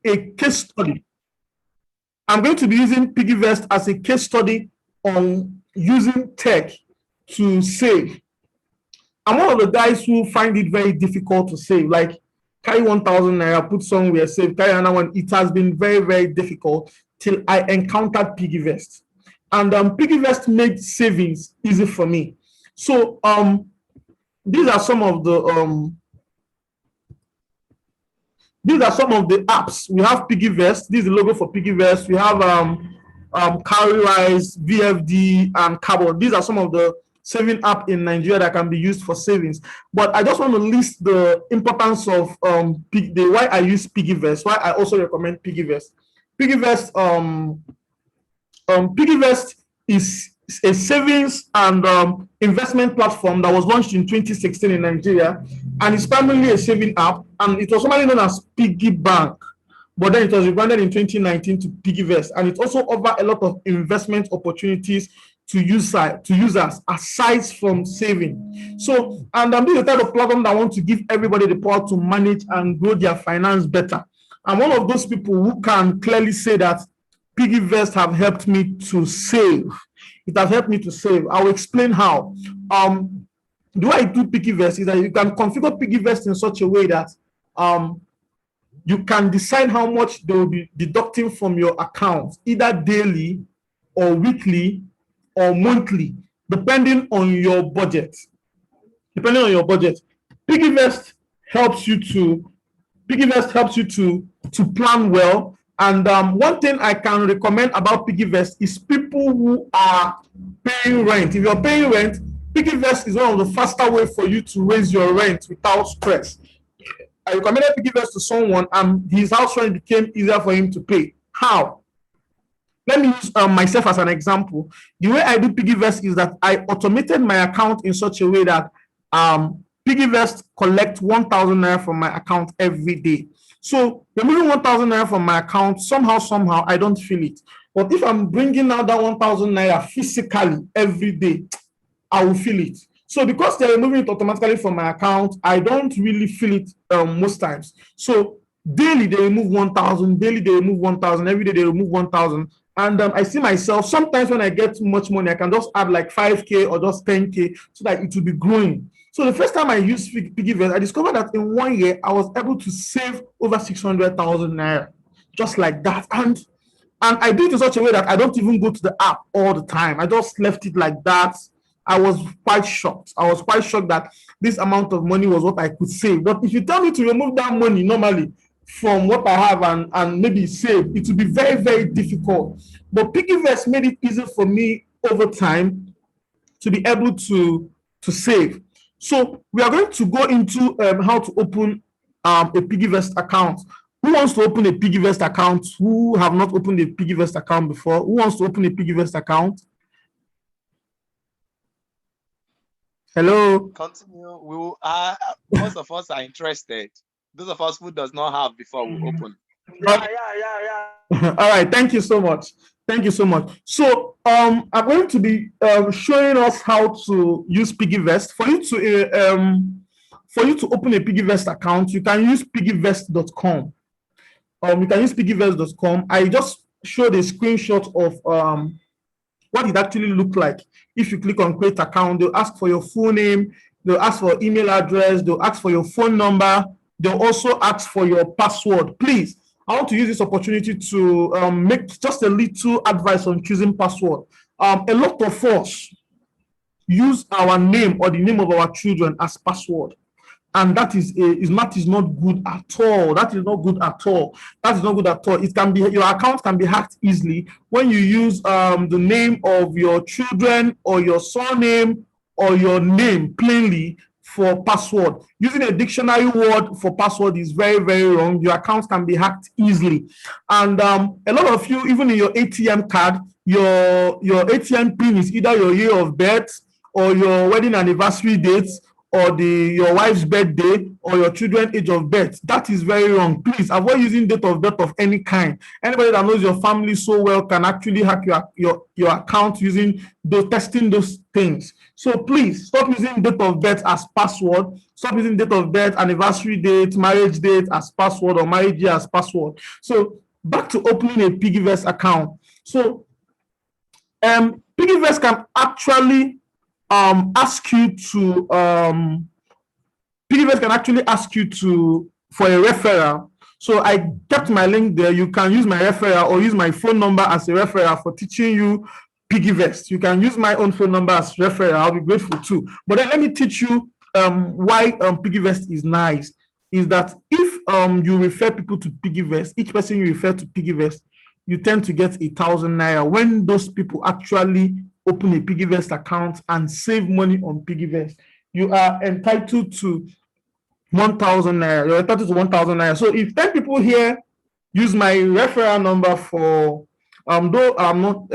a case study. I'm going to be using Piggyvest as a case study on using tech to save. I'm one of the guys who find it very difficult to save. Like, carry 1,000 naira, put somewhere, save, carry another one. It has been very, very difficult till I encountered Piggyvest. And Piggyvest made savings easy for me. So these are some of the apps. We have Piggyvest. This is the logo for Piggyvest. We have Cowrywise, VFD, and Carbon. These are some of the saving app in Nigeria that can be used for savings. But I just want to list the importance of why I use Piggyvest, why I also recommend Piggyvest. Piggyvest is a savings and investment platform that was launched in 2016 in Nigeria, and it's primarily a saving app, and it was formerly known as Piggy Bank, but then it was rebranded in 2019 to Piggyvest, and it also offers a lot of investment opportunities to users aside from saving. So, and this is the type of platform that want to give everybody the power to manage and grow their finance better. I'm one of those people who can clearly say that Piggyvest have helped me to save. It has helped me to save. I'll explain how. The way I do Piggyvest is that you can configure Piggyvest in such a way that you can decide how much they will be deducting from your account, either daily or weekly or monthly, depending on your budget. Piggyvest helps you to plan well. And one thing I can recommend about Piggyvest is people who are paying rent. If you're paying rent, Piggyvest is one of the faster ways for you to raise your rent without stress. I recommended Piggyvest to someone, and his house rent became easier for him to pay. How? Let me use myself as an example. The way I do Piggyvest is that I automated my account in such a way that Piggyvest collects 1,000 naira from my account every day. So removing 1,000 naira from my account, somehow I don't feel it. But if I'm bringing out that 1,000 naira physically every day, I will feel it. So because they're removing it automatically from my account, I don't really feel it most times. So daily they remove 1,000, daily they remove 1,000, every day they remove 1,000. And I see myself, sometimes when I get much money, I can just add like 5K or just 10K so that it will be growing. So the first time I used Piggyvest, I discovered that in 1 year, I was able to save over 600,000 naira, just like that. And I do it in such a way that I don't even go to the app all the time. I just left it like that. I was quite shocked. That this amount of money was what I could save. But if you tell me to remove that money normally from what I have and maybe save, it will be very, very difficult. But Piggyvest made it easy for me over time to be able to save. So we are going to go into how to open a Piggyvest account. Who wants to open a Piggyvest account? Who have not opened a Piggyvest account before? Who wants to open a Piggyvest account? Hello. Continue. We will, most of us are interested. Those of us who does not have before will open. Yeah. All right. Thank you so much. So I'm going to be showing us how to use Piggyvest. For you to open a Piggyvest account, you can use Piggyvest.com. You can use Piggyvest.com. I just showed a screenshot of what it actually looked like. If you click on create account, they'll ask for your full name, they'll ask for email address, they'll ask for your phone number, they'll also ask for your password. Please, I want to use this opportunity to make just a little advice on choosing password. A lot of us use our name or the name of our children as password, and that is not good at all. It can be, your account can be hacked easily when you use the name of your children or your surname or your name plainly for password. Using a dictionary word for password is very, very wrong. Your account can be hacked easily. And a lot of you, even in your ATM card, your ATM pin is either your year of birth or your wedding anniversary dates or your wife's birthday or your children's age of birth. That is very wrong. Please avoid using date of birth of any kind. Anybody that knows your family so well can actually hack your account using testing those things. So please stop using date of birth as password. Stop using date of birth, anniversary date, marriage date as password, or marriage year as password. So back to opening a Piggyvest account. So Piggyvest can actually ask you to Piggyvest can actually ask you to for a referral. So I kept my link there. You can use my referral or use my phone number as a referral for teaching you Piggyvest. You can use my own phone number as referral. I'll be grateful too. But then let me teach you why Piggyvest is nice. Is that if you refer people to Piggyvest, each person you refer to Piggyvest, you tend to get 1,000 naira when those people actually open a Piggyvest account and save money on Piggyvest. You are entitled to 1,000 naira. You're entitled to 1,000 naira. So if 10 people here use my referral number for though I'm not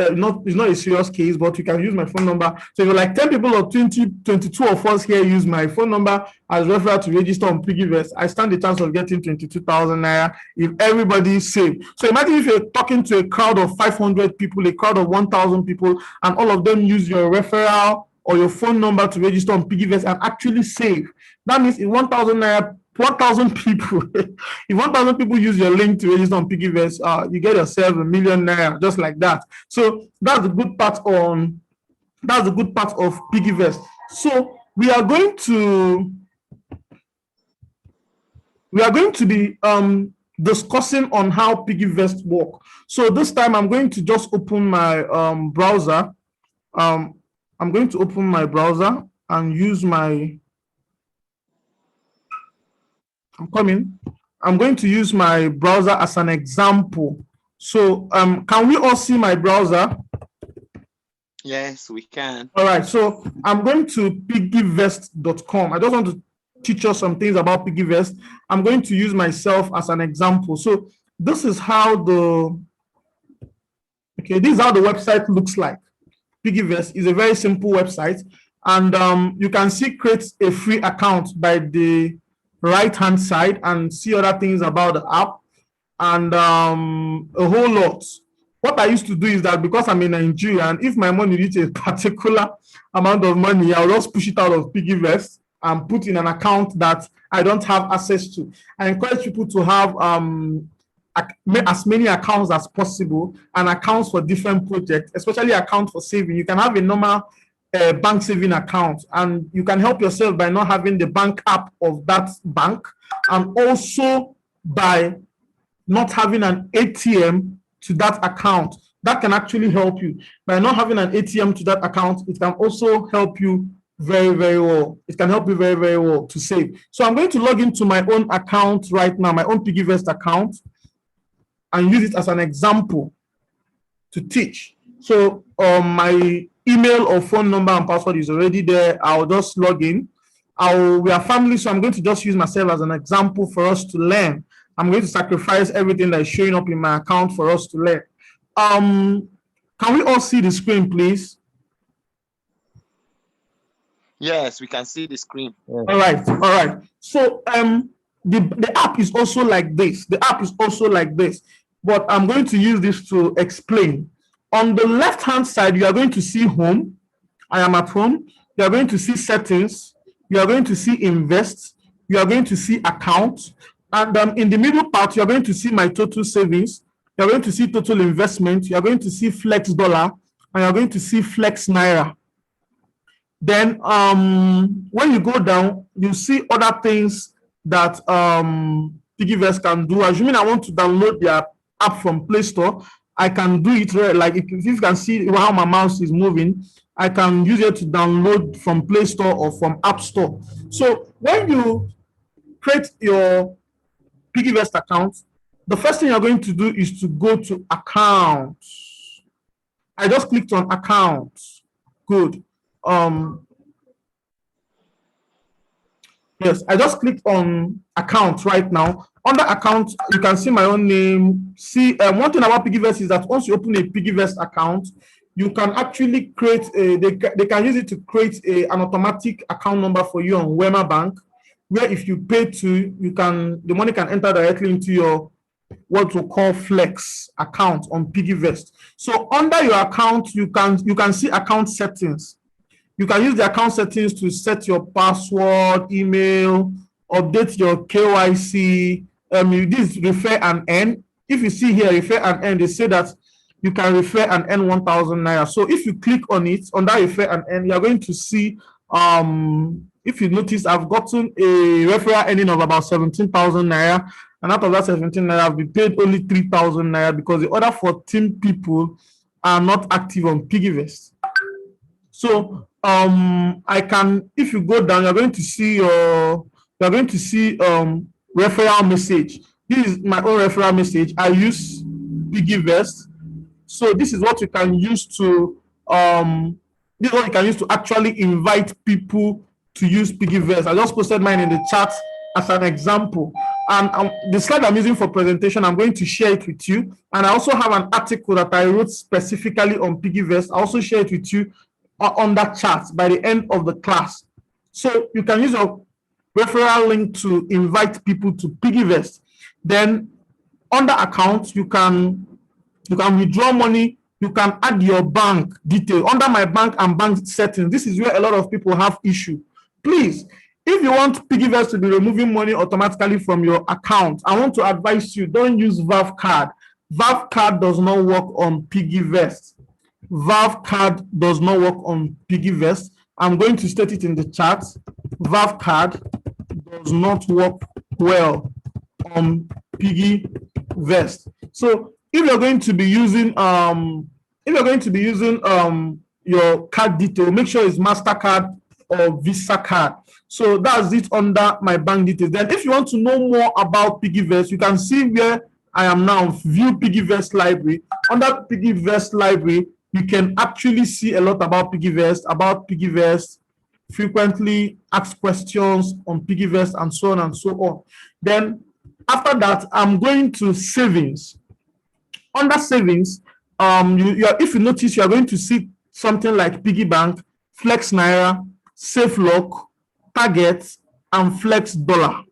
it's not a serious case, but you can use my phone number. So if you're like 10 people or 20, 22 of us here use my phone number as referral to register on Piggyvest, I stand the chance of getting 22,000 naira if everybody is safe. So imagine if you're talking to a crowd of 500 people, a crowd of 1,000 people, and all of them use your referral or your phone number to register on Piggyvest and actually save. That means in 1,000 naira, 1,000 people, if 1,000 people use your link to register on Piggyvest, you get yourself 1,000,000 naira just like that. So that's the good part of Piggyvest. So we are going to be discussing on how Piggyvest work. So this time I'm going to just open my browser. I'm going to open my browser and use my I'm going to use my browser as an example. So can we all see my browser? Yes, we can. All right, so I'm going to piggyvest.com. I just want to teach us some things about Piggyvest. I'm going to use myself as an example. So this is how the website looks like. Piggyvest is a very simple website, and you can see create a free account by the right-hand side and see other things about the app and a whole lot. What I used to do is that because I'm in Nigeria, and if my money reaches a particular amount of money, I'll just push it out of Piggyvest and put in an account that I don't have access to. I encourage people to have as many accounts as possible and accounts for different projects, especially accounts for saving. You can have a normal bank saving account, and you can help yourself by not having the bank app of that bank, and also by not having an ATM to that account. That can actually help you. By not having an ATM to that account, it can also help you very, very well. It can help you very, very well to save. So I'm going to log into my own account right now, my own Piggyvest account, and use it as an example to teach. So my email or phone number and password is already there. I'll just log in. We are family, so I'm going to just use myself as an example for us to learn. I'm going to sacrifice everything that is showing up in my account for us to learn. Can we all see the screen, please? Yes, we can see the screen. All right. So the app is also like this. But I'm going to use this to explain. On the left-hand side, you are going to see home. I am at home. You are going to see settings. You are going to see invest. You are going to see account. And in the middle part, you are going to see my total savings. You are going to see total investment. You are going to see flex dollar. And you are going to see flex naira. Then when you go down, you see other things that Piggyvest can do. Assuming I want to download their app from Play Store, I can do it. Like if you can see how my mouse is moving, I can use it to download from Play Store or from App Store. So when you create your Piggyvest account, the first thing you're going to do is to go to accounts. I just clicked on accounts. Good. Yes, I just clicked on account right now. Under account, you can see my own name. See, one thing about Piggyvest is that once you open a Piggyvest account, you can actually create they can use it to create an automatic account number for you on Wema Bank, where if you pay to, the money can enter directly into your what we call flex account on Piggyvest. So under your account, you can see account settings. You can use the account settings to set your password, email, update your KYC. This refer and earn. If you see here, refer and earn, they say that you can refer and earn 1,000 naira. So if you click on it, on that refer and earn, you're going to see, if you notice, I've gotten a referral earning of about 17,000 naira. And out of that 17 naira, I've been paid only 3,000 naira because the other 14 people are not active on Piggyvest. So I can, if you go down, you're going to see referral message. This is my own referral message. I use Piggyvest. So this is what you can use to actually invite people to use Piggyvest. I just posted mine in the chat as an example. And the slide I'm using for presentation, I'm going to share it with you. And I also have an article that I wrote specifically on Piggyvest. I also share it with you on that chat by the end of the class. So you can use your referral link to invite people to Piggyvest. Then under account, you can withdraw money. You can add your bank detail. Under my bank and bank settings, this is where a lot of people have issue. Please, if you want Piggyvest to be removing money automatically from your account, I want to advise you, don't use Valve card. Valve card does not work on Piggyvest. Valve card does not work on Piggyvest. I'm going to state it in the chat. Valve card does not work well on Piggyvest. So if you're going to be using your card detail, make sure it's MasterCard or Visa card. So that's it under my bank details. Then if you want to know more about Piggyvest, you can see where I am now, view Piggyvest library. Under Piggyvest library, you can actually see a lot about Piggyvest, frequently asked questions on Piggyvest, and so on and so on. Then after that, I'm going to savings. Under savings, if you notice, you are going to see something like Piggy Bank, Flex Naira, Safe Lock, Target, and Flex Dollar.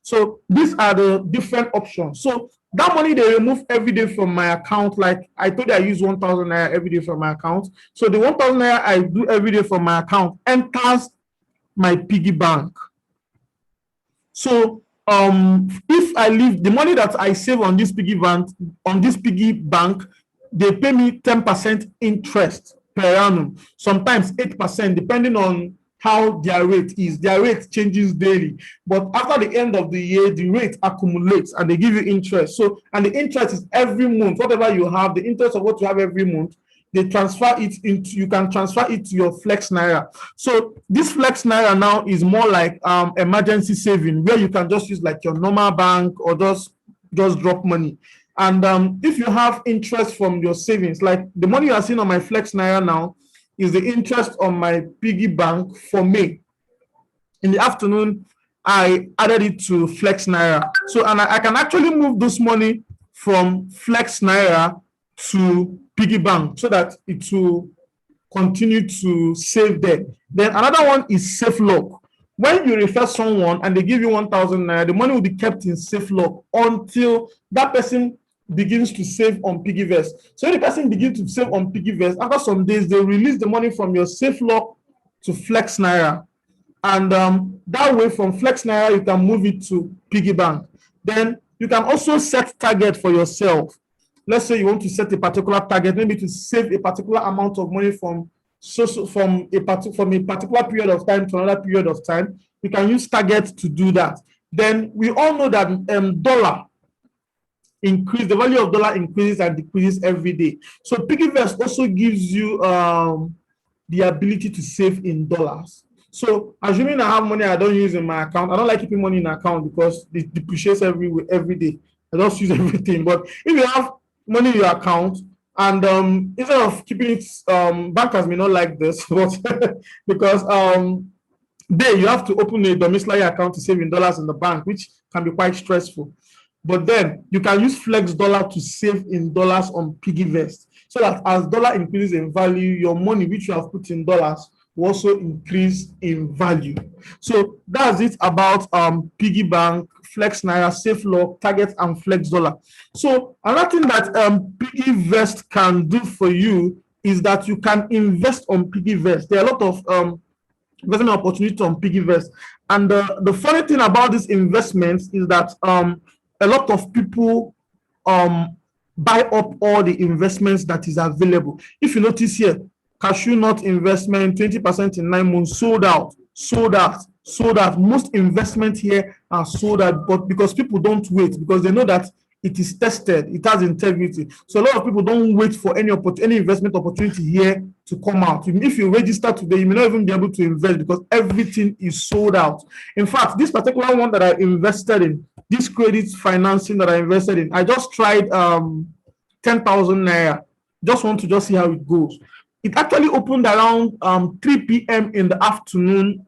So these are the different options. So that money they remove every day from my account, like I told you, I use 1,000 naira every day from my account. So the 1,000 naira I do every day from my account enters my Piggy Bank. So if I leave the money that I save on this Piggy bank, they pay me 10% interest per annum, sometimes 8%, depending on how their rate is. Their rate changes daily, but after the end of the year, the rate accumulates and they give you interest. So, and the interest is every month. Whatever you have, the interest of what you have every month, they transfer it into, you can transfer it to your Flex Naira. So this Flex Naira now is more like emergency saving, where you can just use like your normal bank or just drop money. And if you have interest from your savings, like the money you are seeing on my Flex Naira now is the interest on my Piggy Bank for May. In the afternoon, I added it to Flex Naira. So, and I can actually move this money from Flex Naira to Piggy Bank so that it will continue to save there. Then another one is Safe Lock. When you refer someone and they give you 1,000 naira, the money will be kept in Safe Lock until that person begins to save on Piggyvest. So if the person begins to save on Piggyvest, after some days, they release the money from your Safe Lock to Flex Naira. And that way, from Flex Naira, you can move it to Piggy Bank. Then you can also set target for yourself. Let's say you want to set a particular target, maybe to save a particular amount of money from a particular period of time to another period of time. You can use target to do that. Then we all know that the value of dollar increases and decreases every day. So Piggyvest also gives you the ability to save in dollars. So assuming I have money I don't use in my account, I don't like keeping money in account because it depreciates every day. I just use everything. But if you have money in your account and instead of keeping it, bankers may not like this, but because you have to open a domiciliary account to save in dollars in the bank, which can be quite stressful. But then you can use Flex Dollar to save in dollars on Piggyvest, so that as dollar increases in value, your money which you have put in dollars will also increase in value. So that's it about Piggy Bank, Flex Naira, Safe Lock, Target, and Flex Dollar. So another thing that Piggyvest can do for you is that you can invest on Piggyvest. There are a lot of investment opportunity on Piggyvest. And the funny thing about these investments is that a lot of people buy up all the investments that is available. If you notice here, cashew nut investment, 20% in 9 months, sold out, sold out, sold out. Most investment here are sold out, but because people don't wait, because they know that it is tested, it has integrity. So a lot of people don't wait for any investment opportunity here to come out. If you register today, you may not even be able to invest because everything is sold out. In fact, this particular one that I invested in, this credit financing that I invested in, I just tried 10,000 naira. Just want to just see how it goes. It actually opened around 3 p.m. in the afternoon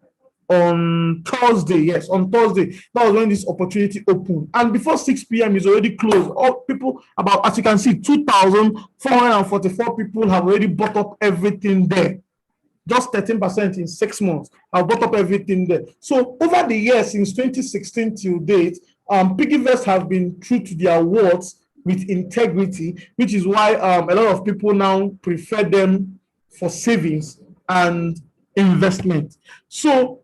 on Thursday. Yes, on Thursday. That was when this opportunity opened. And before 6 p.m. is already closed. All people, about, as you can see, 2,444 people have already bought up everything there. Just 13% in 6 months. I've bought up everything there. So over the years, since 2016 till date, Piggyvest have been true to their words with integrity, which is why a lot of people now prefer them for savings and investment. So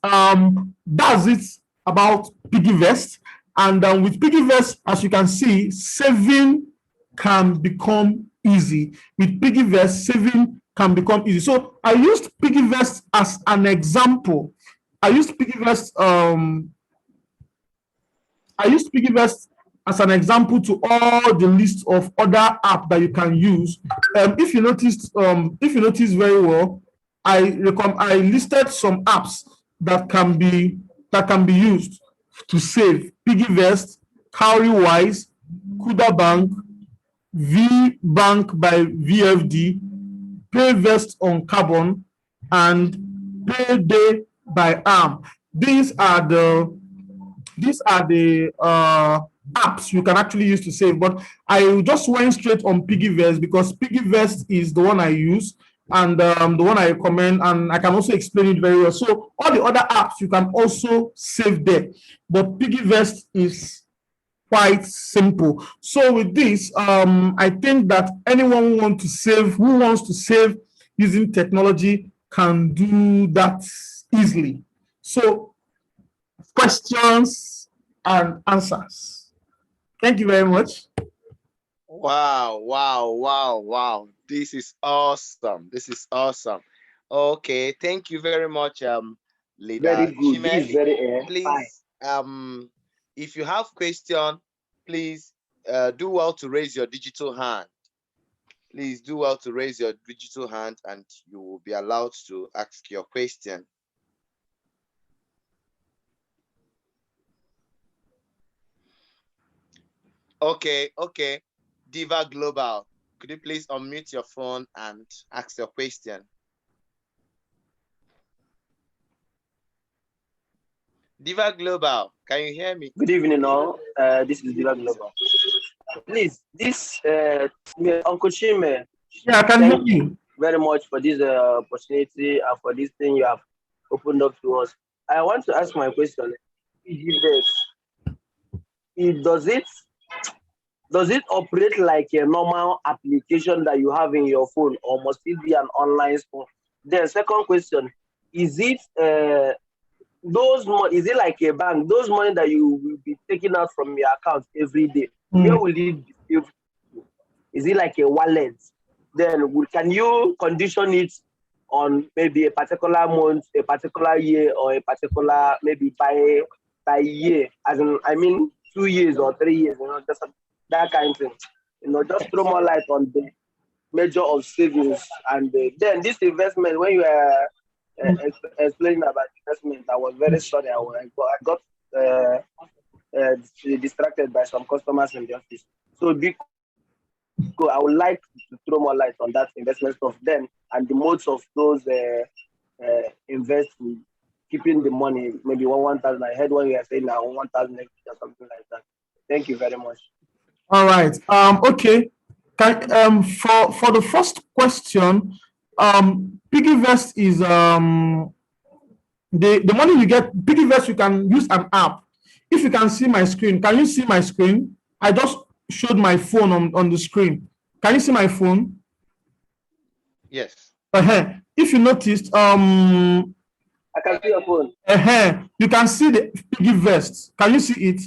that's it about Piggyvest. And with Piggyvest, as you can see, saving can become easy. With Piggyvest, saving can become easy. So I used Piggyvest as an example. I used Piggyvest as an example to all the list of other apps that you can use. If you notice very well, I listed some apps that can be used to save: Piggyvest, Cowrywise, Kuda Bank, V Bank by VFD, Payvest on Carbon, and Payday by ARM. These are the apps you can actually use to save. But I just went straight on Piggyvest because Piggyvest is the one I use and the one I recommend, and I can also explain it very well. So all the other apps you can also save there, but Piggyvest is quite simple. So with this, I think that anyone who wants to save using technology can do that easily. So questions and answers. Thank you very much. Wow. This is awesome. Okay, thank you very much, leader Very good. Chime. This is very fine. Please, if you have question, please do well to raise your digital hand. Please do well to raise your digital hand and you will be allowed to ask your question. Okay. Diva Global, could you please unmute your phone and ask your question? Diva Global, can you hear me? Good evening, all. This is Diva Global. Please, this Uncle Chime. Yeah, I can hear you very much for this opportunity and for this thing you have opened up to us. I want to ask my question. Does it operate like a normal application that you have in your phone, or must it be an online store? Then second question, is it like a bank? Those money that you will be taking out from your account every day, where will it be saved to? Is it like a wallet? Then can you condition it on maybe a particular month, a particular year, or a particular maybe by year? As in, I mean, 2 years or 3 years, just that kind of thing. Just throw more light on the measure of savings. And then this investment, when you are explaining about investment, I was very sorry. I got distracted by some customers in the office. So I would like to throw more light on that investment stuff then, and the modes of those investing, keeping the money, maybe 1,000. I heard what you are saying now, 1,000 or something like that. Thank you very much. All right. Okay. For the first question, Piggyvest is the money you get. Piggyvest, you can use an app. If you can see my screen, can you see my screen? I just showed my phone on the screen. Can you see my phone? Yes. If you noticed, I can see your phone. you can see the Piggyvest. Can you see it?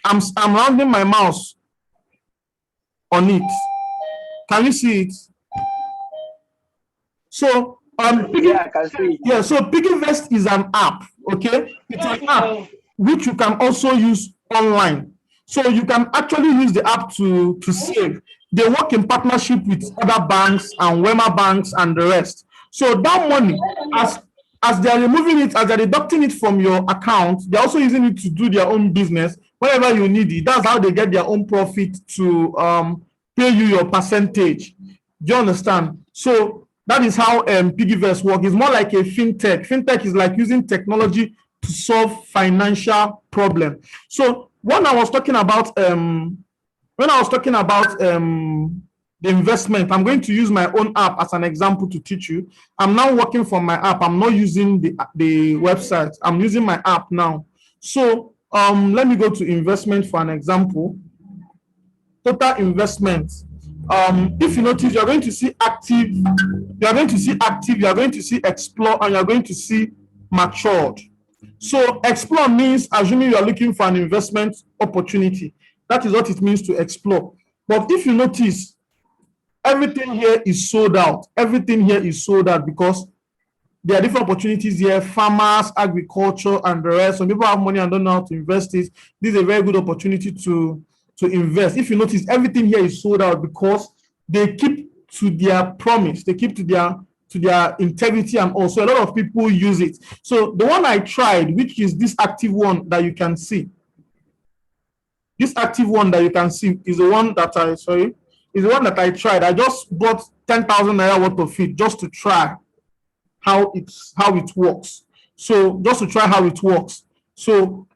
I'm rounding my mouse on it. Can you see it? So Yeah, I can see it. yeah, so Piggyvest is an app, okay? It's an app which you can also use online. So you can actually use the app to save. They work in partnership with other banks and Wema banks and the rest. So that money, as they are removing it, as they're deducting it from your account, they're also using it to do their own business whenever you need it. That's how they get their own profit to pay you your percentage. Do you understand? So that is how Piggyvest work. It's more like a fintech. Fintech is like using technology to solve financial problem. So when I was talking about the investment, I'm going to use my own app as an example to teach you. I'm now working from my app. I'm not using the website. I'm using my app now. So let me go to investment for an example. Total investment. If you notice, you're going to see active, you're going to see explore, and you're going to see matured. So explore means assuming you are looking for an investment opportunity. That is what it means to explore. But if you notice, everything here is sold out. Everything here is sold out because there are different opportunities here, farmers, agriculture, and the rest. Some people have money and don't know how to invest it. This is a very good opportunity to invest. If you notice, everything here is sold out because they keep to their promise. They keep to their integrity, and also a lot of people use it. So the one I tried, which is this active one that you can see. This active one that you can see is the one that I tried. I just bought 10,000 naira worth of it just to try how it works. So just to try how it works. So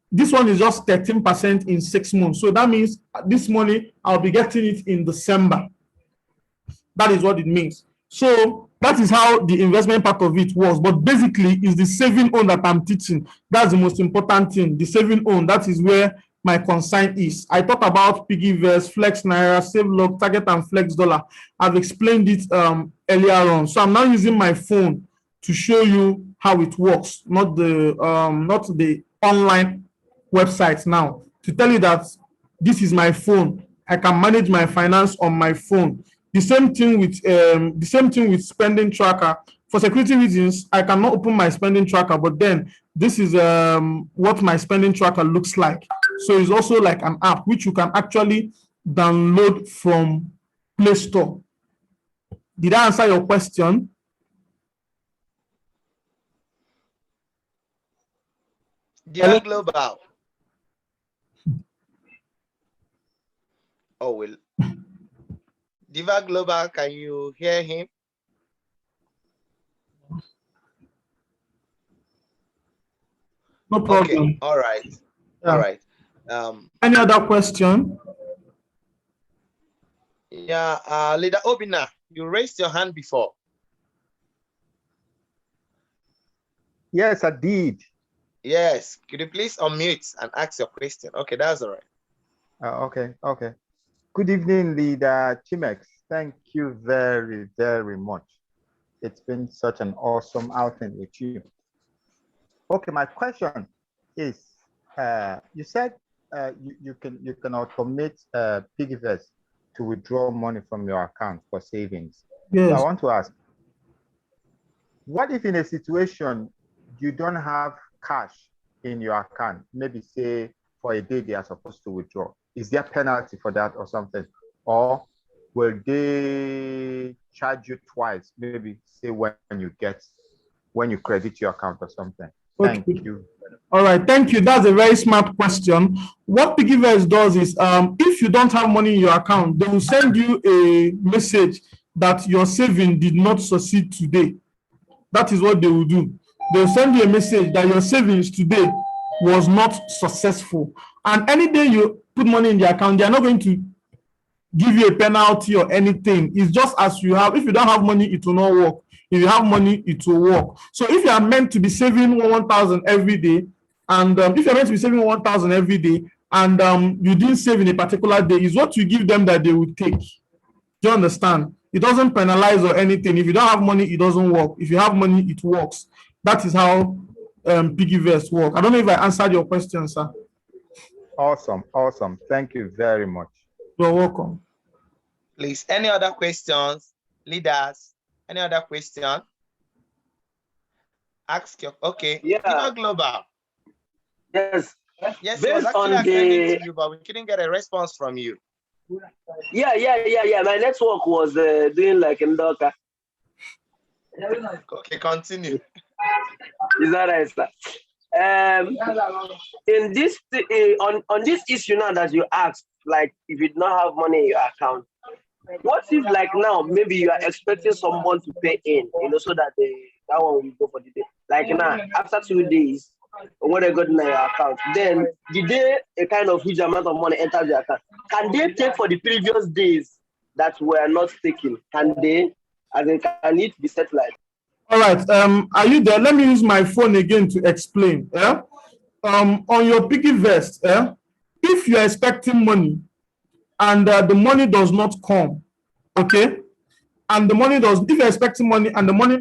this one is just 13% in 6 months. So that means this money I'll be getting it in December. That is what it means. So that is how the investment part of it works. But basically, it's the saving own that I'm teaching. That's the most important thing. The saving own. That is where my concern is. I talk about Piggyvest, Flex Naira, Save Log, Target, and Flex Dollar. I've explained it earlier on. So I'm now using my phone to show you how it works, not the online website now. To tell you that this is my phone. I can manage my finance on my phone. The same thing with spending tracker. For security reasons, I cannot open my spending tracker, but then this is what my spending tracker looks like. So it's also like an app which you can actually download from Play Store. Did I answer your question? Diva Global. Oh, well. Diva Global, can you hear him? No problem. Okay. All right. Yeah. All right. Any other question? Yeah, Leader Obina, you raised your hand before. Yes, I did. Yes. Could you please unmute and ask your question? Okay, that's all right. Okay. Good evening, Leader Chimex. Thank you very, very much. It's been such an awesome outing with you. Okay, my question is, you said you can automate Piggyvest to withdraw money from your account for savings. Yes. So I want to ask, what if in a situation you don't have cash in your account? Maybe say for a day they are supposed to withdraw. Is there a penalty for that or something? Or will they charge you twice? Maybe say when you credit your account or something. Okay. Thank you. All right, thank you. That's a very smart question. What Piggyvest does is, if you don't have money in your account, they will send you a message that your saving did not succeed today. That is what they will do. They'll send you a message that your savings today was not successful. And any day you put money in the account, they are not going to give you a penalty or anything. It's just as you have. If you don't have money, it will not work. If you have money, it will work. So if you are meant to be saving 1,000 every day, and if you're meant to be saving 1,000 every day, and you didn't save in a particular day, is what you give them that they will take. Do you understand? It doesn't penalize or anything. If you don't have money, it doesn't work. If you have money, it works. That is how Piggyvest work. I don't know if I answered your question, sir. Awesome, awesome. Thank you very much. You're welcome. Please, any other questions? Leaders, any other question? Ask your, okay. Yeah. Global. Yes. Yes, it was actually attending to you, but we couldn't get a response from you. Yeah. My network was doing like in Docker. Okay, continue. Is that right, sir? In this on this issue now that you asked, like if you do not have money in your account, what if like now maybe you are expecting someone to pay in, so that that one will go for the day. Like now, after 2 days, when they got in your account, then the day a kind of huge amount of money enters your account, can they take for the previous days that were not taken? Can they, can it be set like? All right. Are you there? Let me use my phone again to explain. Yeah. On your Piggyvest, if you're expecting money and the money does not come, okay, and the money does, if you're expecting money and the money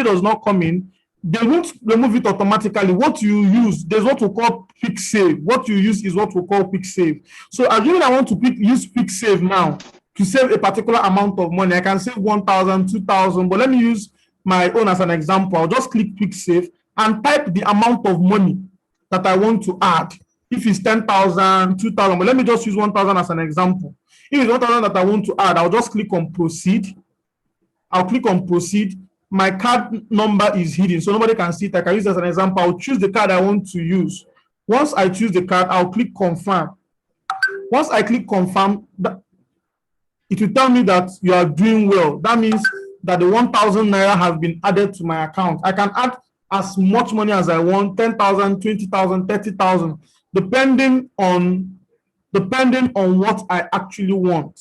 does not come in, they won't remove it automatically. What you use, there's what we call Quick Save. What you use is what we call Quick Save. So assuming I want to use Quick Save now to save a particular amount of money, I can save 1,000, 2,000, but let me use my own as an example. I'll just click Quick Save and type the amount of money that I want to add. If it's 10,000, 2,000, but let me just use 1,000 as an example. If it's 1,000 that I want to add, I'll just click on Proceed. I'll click on Proceed. My card number is hidden, so nobody can see it. I can use it as an example. I'll choose the card I want to use. Once I choose the card, I'll click Confirm. Once I click Confirm, it will tell me that you are doing well. That means that the 1,000 naira have been added to my account. I can add as much money as I want, 10,000, 20,000, 30,000, depending on what I actually want.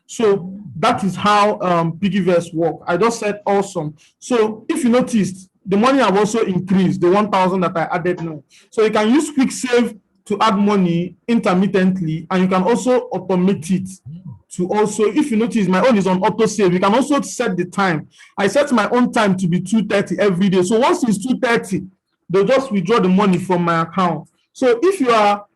So that is how Piggyvest work. I just said awesome. So if you noticed, the money have also increased, the 1,000 that I added now. So you can use Quick Save to add money intermittently, and you can also automate it to also, if you notice, my own is on auto save. You can also set the time. I set my own time to be 2:30 every day. So once it's 2:30, they'll just withdraw the money from my account. So if you are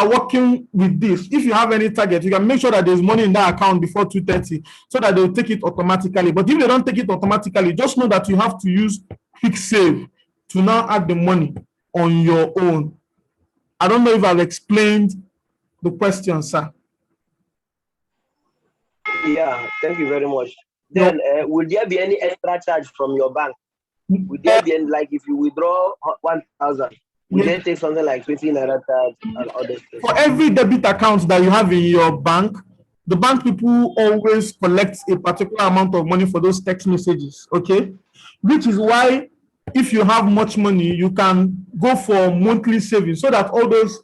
working with this, if you have any target, you can make sure that there's money in that account before 2:30 so that they'll take it automatically. But if they don't take it automatically, just know that you have to use Quick Save to now add the money on your own. I don't know if I've explained the question, sir. Yeah, thank you very much. Then, will there be any extra charge from your bank? Would there be any, like if you withdraw 1,000, will they take something like 20 naira charge and other stuff? For every debit account that you have in your bank, the bank people always collect a particular amount of money for those text messages, okay? Which is why if you have much money, you can go for monthly savings so that all those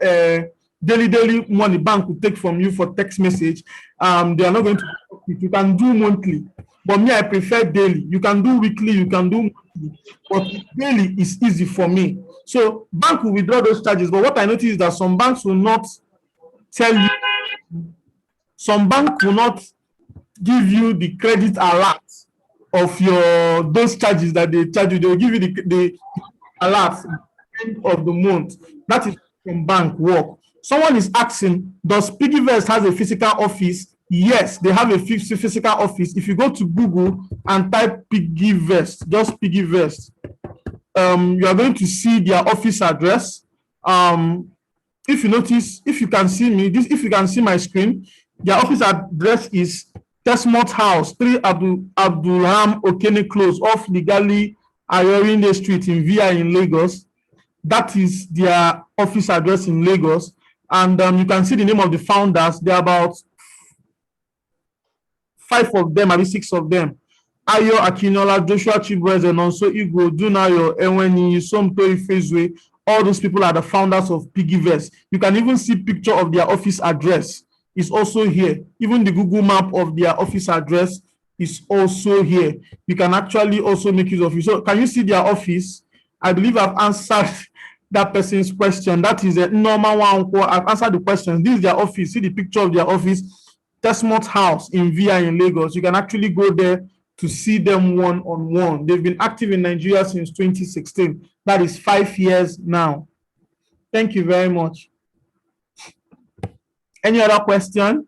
daily money bank will take from you for text message, they are not going to, you can do monthly. But me, I prefer daily. You can do weekly, you can do monthly, but daily is easy for me. So bank will withdraw those charges. But what I notice is that some banks will not tell you, some bank will not give you the credit alert of your those charges that they charge you. They will give you the alert at the end of the month. That is from bank work. Someone is asking, does Piggyvest has a physical office? Yes, they have a physical office. If you go to Google and type Piggyvest, just Piggyvest, you are going to see their office address. If you notice, if you can see me, if you can see my screen, their office address is Tesmont House, 3 Abdulham Okene Close, off Legally Ayorinde Street in VI in Lagos. That is their office address in Lagos. And you can see the name of the founders. There are about 5 of them, maybe 6 of them. Ayo Akinola, Joshua Chibweze, Nonso Igbo, Dunayo, Eweni, Somto Ifezwe. All those people are the founders of Piggyvest. You can even see picture of their office address. Is also here. Even the Google map of their office address is also here. You can actually also make use of it. So can you see their office? I believe I've answered that person's question. That is a normal one. I've answered the question. This is their office. See the picture of their office. Tesmont House in VI in Lagos. You can actually go there to see them one-on-one. They've been active in Nigeria since 2016. That is 5 years now. Thank you very much. Any other question?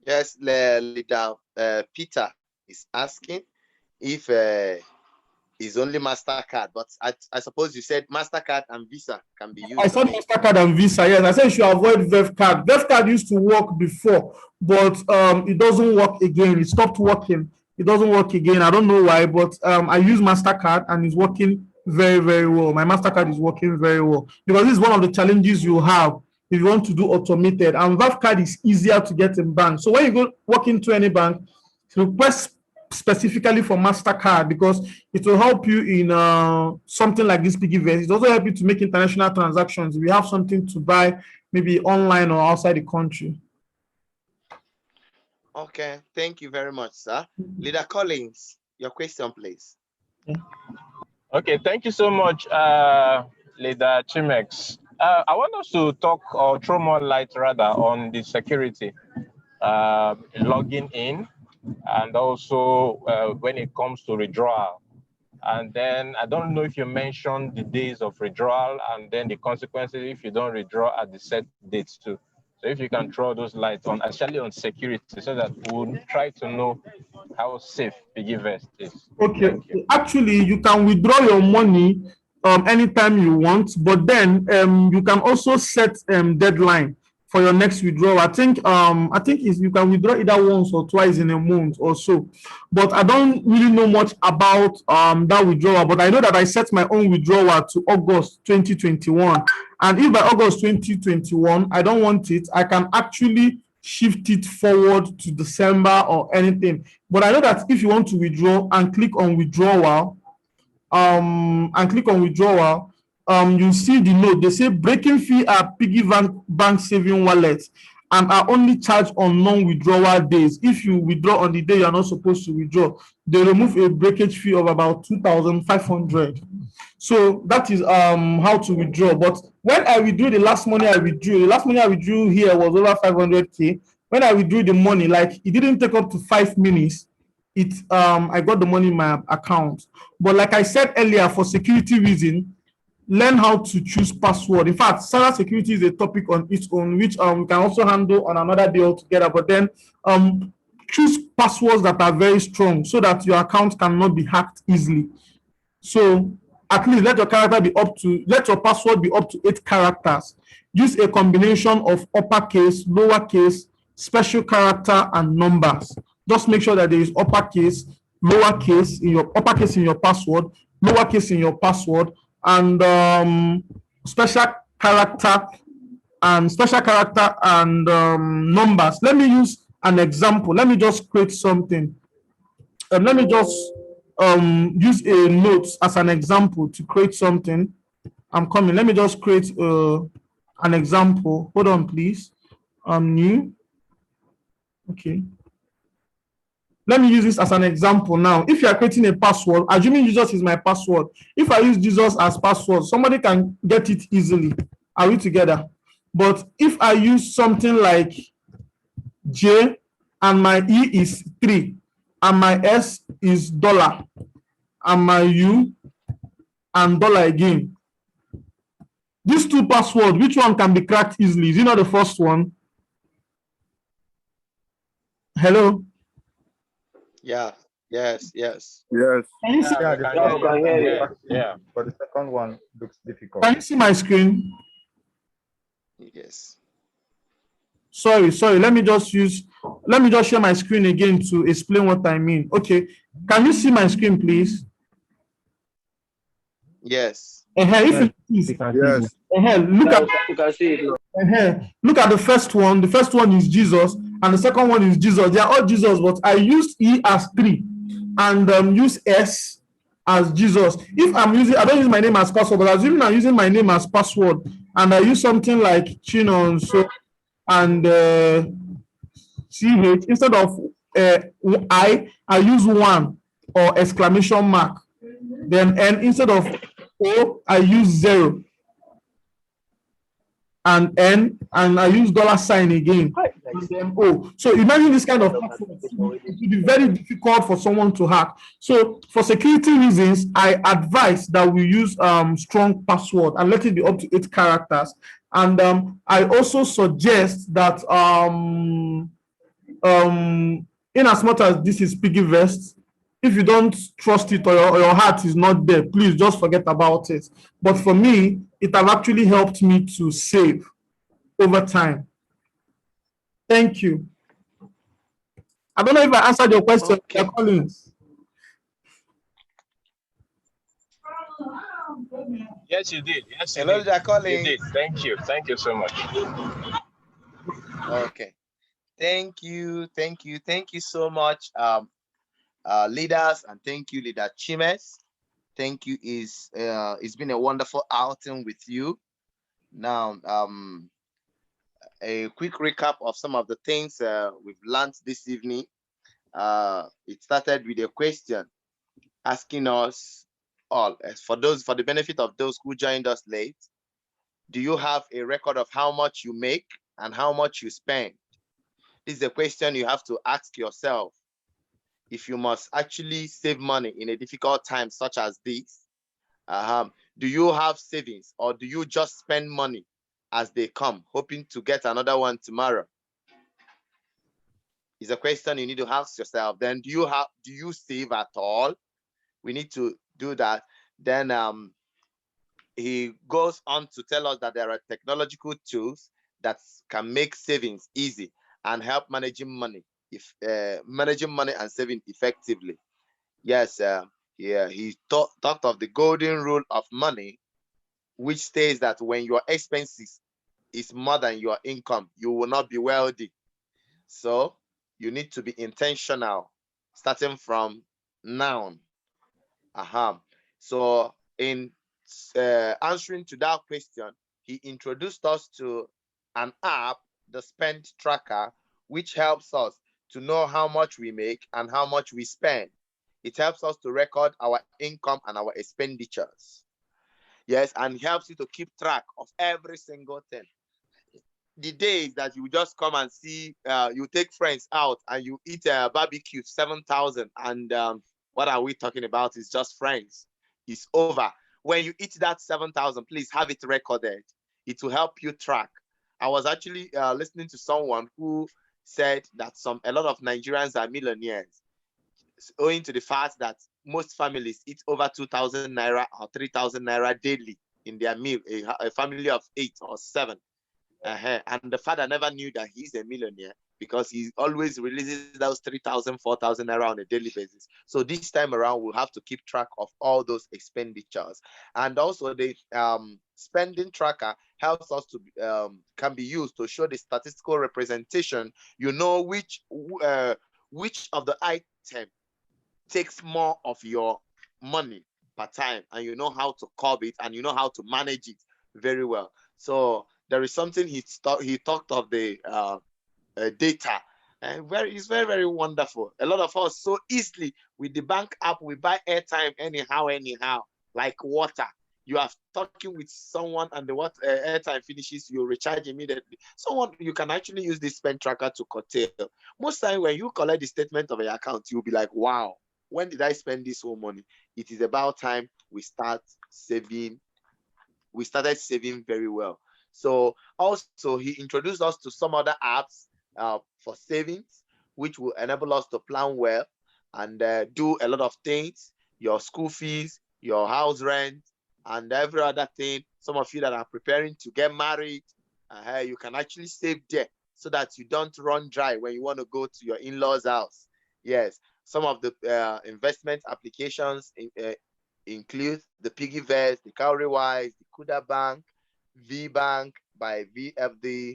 Yes, leader Peter is asking if it's only MasterCard, but I suppose you said MasterCard and Visa can be used. I said MasterCard and Visa, yes. I said you should avoid VevCard. VevCard used to work before, but it doesn't work again. It stopped working. It doesn't work again. I don't know why, but I use MasterCard and it's working very, very well. My MasterCard is working very well because this is one of the challenges you have if you want to do automated. And VevCard is easier to get in bank. So when you go walk into any bank, request specifically for MasterCard because it will help you in something like this Piggyvest. It also help you to make international transactions if you have something to buy, maybe online or outside the country. Okay, thank you very much, sir. Leader Collins, your question, please. Okay, thank you so much, Leader Chimex. I want us to talk or throw more light rather on the security, logging in, and also when it comes to withdrawal. And then I don't know if you mentioned the days of withdrawal and then the consequences if you don't withdraw at the set dates too. So if you can throw those lights on, especially on security, so that we'll try to know how safe Piggyvest is. Okay, actually you can withdraw your money anytime you want, but then you can also set deadline for your next withdrawal. I think you can withdraw either once or twice in a month or so, but I don't really know much about that withdrawal. But I know that I set my own withdrawal to August 2021, and if by August 2021 I don't want it, I can actually shift it forward to December or anything. But I know that if you want to withdraw and click on withdrawal, you see the note. They say breaking fee at Piggy bank saving wallets and are only charged on non-withdrawal days. If you withdraw on the day you're not supposed to withdraw, they remove a breakage fee of about 2,500. So that is how to withdraw. But when I withdrew the last money I withdrew here was over 500k. When I withdrew the money, like it didn't take up to 5 minutes. I got the money in my account. But like I said earlier, for security reason, learn how to choose password. In fact, cyber security is a topic on its own, which we can also handle on another day altogether. But then choose passwords that are very strong so that your account cannot be hacked easily. So at least let your password be up to 8 characters. Use a combination of uppercase, lowercase, special character, and numbers. Just make sure that there is uppercase, lowercase in your uppercase in your password, lowercase in your password, and special character and numbers. Let me use an example. Let me just create something. Let me just use a note as an example to create something. I'm coming. Let me just create an example. Hold on, please. New. Okay. Let me use this as an example now. If you are creating a password, assuming Jesus is my password, if I use Jesus as password, somebody can get it easily. Are we together? But if I use something like J and my E is 3 and my S is $, and my U and $ again, these two passwords, which one can be cracked easily? Is it not the first one? Hello? Yeah. Yes. Can you see? Yeah, but the second one looks difficult. Can you see my screen? Yes. Sorry. Let me just share my screen again to explain what I mean. Okay. Can you see my screen, please? Yes. If you Yes. You can see it now. Look at the first one. The first one is Jesus, and the second one is Jesus. They are all Jesus, but I used E as 3 and use S as Jesus. If I don't use my name as password, but assuming I'm using my name as password, and I use something like Chinonso and CH instead of I use 1 or exclamation mark. Then N instead of O, I use 0. and N, and I use $sign again. Right, And guys. then O. So imagine this kind of password. It will be very difficult for someone to hack. So for security reasons, I advise that we use strong password and let it be up to 8 characters. And I also suggest that in as much as this is Piggyvest, if you don't trust it, or your heart is not there, please just forget about it. But for me, it has actually helped me to save over time. Thank you. I don't know if I answered your question, Okay. Collins. Yes, you did. Yes, you Hello, did. Leader Collins. You did. Thank you. Thank you so much. Okay. Thank you so much, leaders, and thank you, Leader Chimes. Thank you. It's been a wonderful outing with you. Now, a quick recap of some of the things we've learned this evening. It started with a question asking us all, for the benefit of those who joined us late, do you have a record of how much you make and how much you spend? This is a question you have to ask yourself. If you must actually save money in a difficult time such as this, do you have savings, or do you just spend money as they come, hoping to get another one tomorrow? Is a question you need to ask yourself. Then do you save at all? We need to do that. Then he goes on to tell us that there are technological tools that can make savings easy and help managing money and saving effectively. Yes, he talked of the golden rule of money, which states that when your expenses is more than your income, you will not be wealthy. So you need to be intentional, starting from now. So in answering to that question, he introduced us to an app, the Spend Tracker, which helps us to know how much we make and how much we spend. It helps us to record our income and our expenditures. Yes, and helps you to keep track of every single thing. The days that you just come and see, you take friends out and you eat a barbecue 7,000, and what are we talking about? It's just friends. It's over. When you eat that 7,000, please have it recorded. It will help you track. I was actually listening to someone who said that a lot of Nigerians are millionaires, owing to the fact that most families eat over 2,000 naira or 3,000 naira daily in their meal, a family of 8 or 7. And the father never knew that he's a millionaire because he always releases those 3,000, 4,000 naira on a daily basis. So this time around, we'll have to keep track of all those expenditures. And also the spending tracker helps us to can be used to show the statistical representation. You know which of the item takes more of your money per time, and you know how to curb it, and you know how to manage it very well. So there is something he talked of the data, and it's very, very wonderful. A lot of us so easily with the bank app, we buy airtime anyhow, like water. You are talking with someone, and the airtime finishes, you recharge immediately. You can actually use this spend tracker to curtail. Most time when you collect the statement of your account, you'll be like, wow, when did I spend this whole money? It is about time we start saving. We started saving very well. So also he introduced us to some other apps for savings, which will enable us to plan well and do a lot of things, your school fees, your house rent, and every other thing. Some of you that are preparing to get married, you can actually save there so that you don't run dry when you want to go to your in-laws' house. Yes, some of the investment applications include the Piggyvest, the Cowrywise, the Kuda Bank, V Bank by VFD,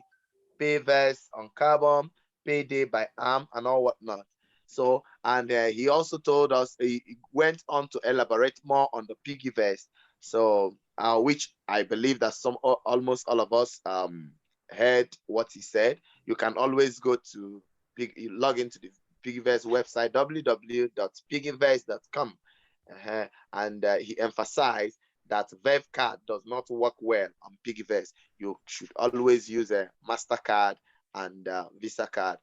Payvest on Carbon, Payday by ARM, and all whatnot. So, and he also told us, he went on to elaborate more on the Piggyvest. So, which I believe that almost all of us heard what he said. You can always go to log into the Piggyvest website, www.piggyvest.com. And he emphasized that Verve card does not work well on Piggyvest, you should always use a MasterCard and Visa card.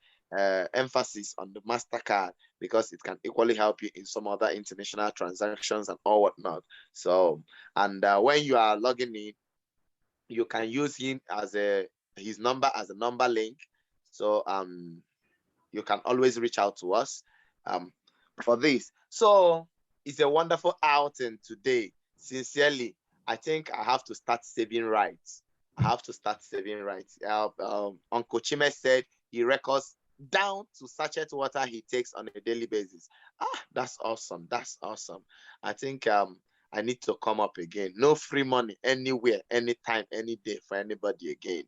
Emphasis on the MasterCard because it can equally help you in some other international transactions and all whatnot. So, and when you are logging in, you can use his number as a number link. So you can always reach out to us for this. So it's a wonderful outing today. Sincerely, I think I have to start saving rights. I have to start saving rights. Uncle Chime said he records down to sachet water he takes on a daily basis. That's awesome. That's awesome. I think I need to come up again. No free money anywhere, anytime, any day for anybody again.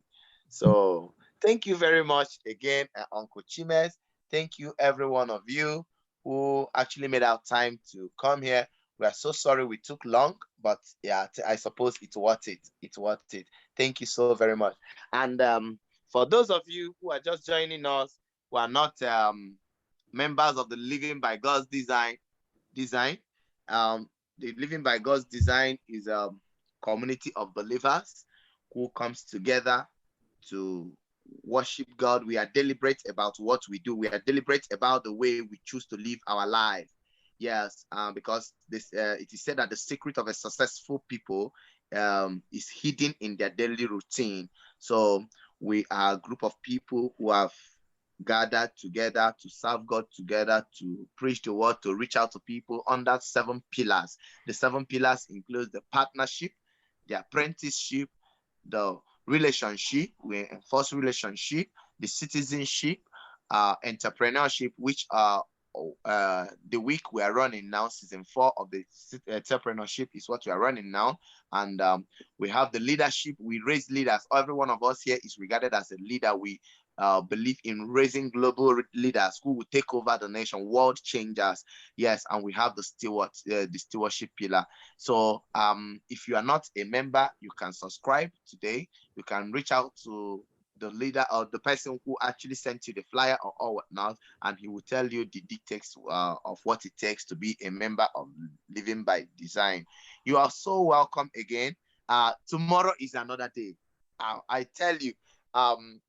So thank you very much again, Uncle Chimes. Thank you, every one of you who actually made our time to come here. We are so sorry we took long, but yeah, I suppose it's worth it. It's worth it. Thank you so very much. And for those of you who are just joining us, who are not members of the Living by God's design, the Living by God's design is a community of believers who comes together to worship God. We are deliberate about what we do. We are deliberate about the way we choose to live our life. Yes, because this it is said that the secret of a successful people is hidden in their daily routine. So we are a group of people who have gathered together to serve God together, to preach the word, to reach out to people under 7 pillars. The 7 pillars include the partnership, the apprenticeship, the relationship, we enforce relationship, the citizenship, entrepreneurship, which are the week we are running now, season 4 of the entrepreneurship is what we are running now. And we have the leadership. We raise leaders. Every one of us here is regarded as a leader. We believe in raising global leaders who will take over the nation, world changers. Yes, and we have the stewardship pillar. So if you are not a member, you can subscribe today. You can reach out to the leader or the person who actually sent you the flyer or whatnot, and he will tell you the details of what it takes to be a member of Living by Design. You are so welcome again. Tomorrow is another day. I tell you,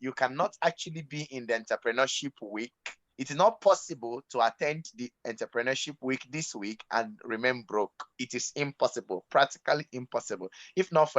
you cannot actually be in the entrepreneurship week. It is not possible to attend the entrepreneurship week this week and remain broke. It is impossible, practically impossible. If not for